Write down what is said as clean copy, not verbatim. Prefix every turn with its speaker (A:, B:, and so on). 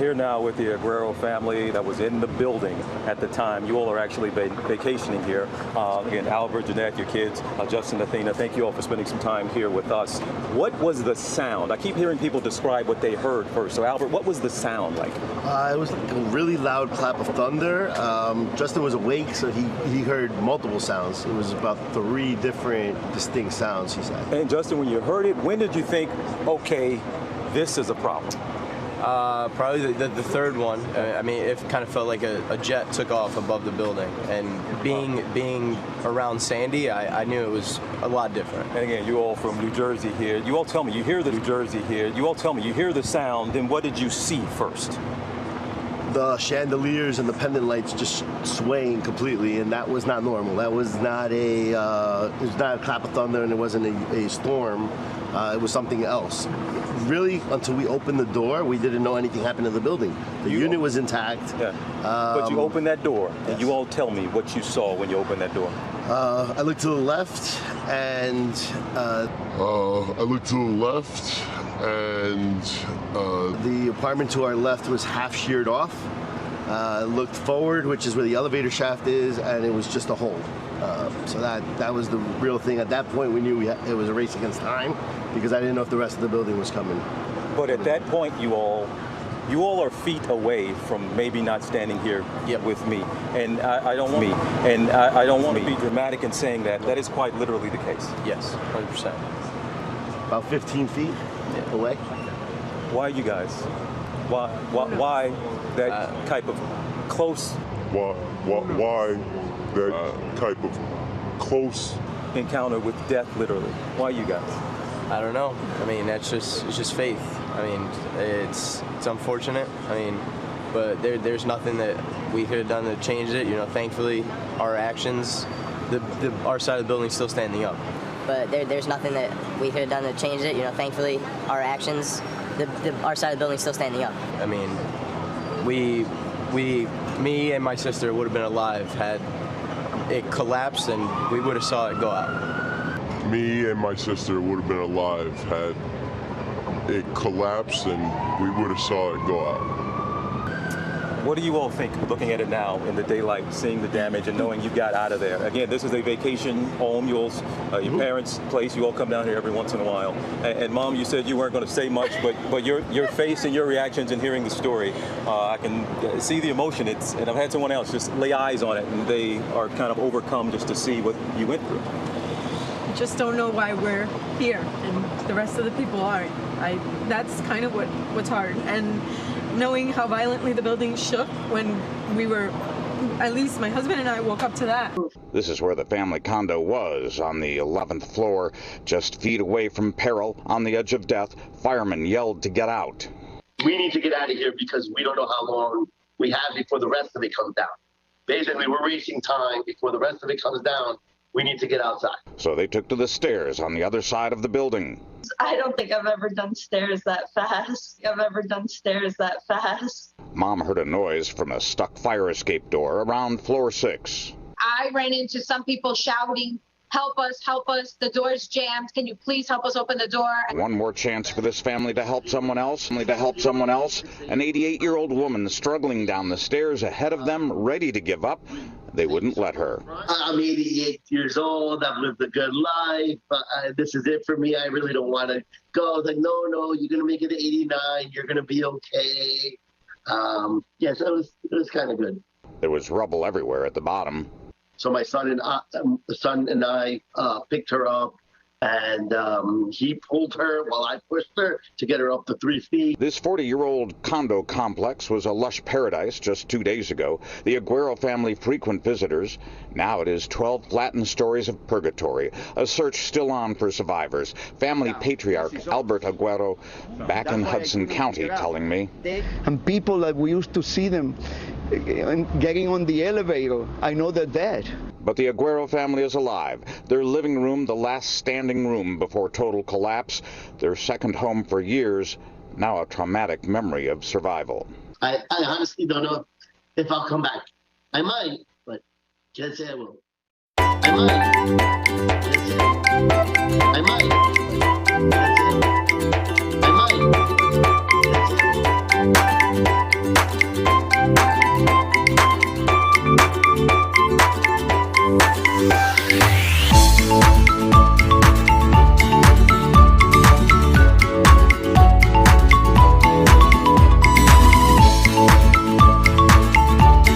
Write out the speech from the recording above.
A: here now with the Aguero family that was in the building at the time. You all are actually vacationing here. Again, Albert, Jeanette, your kids, Justin, Athena, thank you all for spending some time here with us. What was the sound? I keep hearing people describe what they heard first. So Albert, what was the sound like?
B: It was like a really loud clap of thunder. Justin was awake, so he heard multiple sounds. It was about 3 different distinct sounds, he said.
A: And Justin, when you heard it, when did you think, okay, this is a problem?
C: Probably the third one. I mean, it kind of felt like a jet took off above the building. And being around Sandy, I knew it was a lot different.
A: And again, you all from New Jersey here. You all tell me, you hear the New Jersey here. You all tell me, you hear the sound, then what did you see first?
B: The chandeliers and the pendant lights just swaying completely, and that was not normal. That was not it was not a clap of thunder, and it wasn't a storm. It was something else. Really, until we opened the door, we didn't know anything happened to the building. The unit was intact.
A: Yeah. But you opened that door,
B: yes.
A: And you all tell me what you saw when you opened that door.
B: I looked to the left, and the apartment to our left was half sheared off. Looked forward, which is where the elevator shaft is, and it was just a hole. So that was the real thing. At that point, we knew it was a race against time, because I didn't know if the rest of the building was coming.
A: But at that point, you all are feet away from maybe not standing here with me, and I don't want to be dramatic in saying that. That is quite literally the case.
C: Yes, 100%.
B: About 15 feet away.
A: Why you guys? Why that type of close?
D: Why that type of close
A: encounter with death, literally? Why you guys?
C: I don't know. I mean, it's just faith. I mean, it's unfortunate. I mean, but there's nothing that we could have done to change it. You know, thankfully, our actions, our side of the building is still standing up.
E: But there's nothing that we could have done to change it. You know, thankfully, our actions, our side of the building is still standing up.
C: I mean, me and my sister would have been alive had it collapsed, and we would have saw it go out.
D: Me and my sister would have been alive had it collapsed, and we would have saw it go out.
A: What do you all think, looking at it now in the daylight, seeing the damage and knowing you got out of there? Again, this is a vacation home, your parents' place. You all come down here every once in a while. And Mom, you said you weren't going to say much, but your face and your reactions and hearing the story, I can see the emotion. And I've had someone else just lay eyes on it, and they are kind of overcome just to see what you went through.
F: I just don't know why we're here, and the rest of the people aren't. That's kind of what's hard. And knowing how violently the building shook when we were, at least my husband and I woke up to that.
G: This is where the family condo was, on the 11th floor, just feet away from peril, on the edge of death. Firemen yelled to get out.
H: We need to get out of here because we don't know how long we have before the rest of it comes down. Basically, we're racing time. Before the rest of it comes down, we need to get outside.
G: So they took to the stairs on the other side of the building.
I: I don't think I've ever done stairs that fast.
G: Mom heard a noise from a stuck fire escape door around floor 6.
J: I ran into some people shouting, help us, the door's jammed, can you please help us open the door?
G: One more chance for this family to help someone else. An 88-year-old woman struggling down the stairs ahead of them, ready to give up. They wouldn't let her.
H: I'm 88 years old. I've lived a good life. This is it for me. I really don't want to go. I was like, no, you're going to make it to 89. You're going to be okay. So it was kind of good.
G: There was rubble everywhere at the bottom.
H: So my son and I picked her up, and he pulled her while I pushed her to get her up to 3 feet.
G: This 40-year-old condo complex was a lush paradise just 2 days ago. The Aguero family frequent visitors. Now it is 12 flattened stories of purgatory. A search still on for survivors. Family patriarch Albert Aguero back in Hudson County telling me.
K: And people that we used to see them getting on the elevator, I know they're dead.
G: But the Aguero family is alive. Their living room, the last standing room before total collapse. Their second home for years, now a traumatic memory of survival.
H: I honestly don't know if I'll come back. I might, but can't say I will. I might. I might.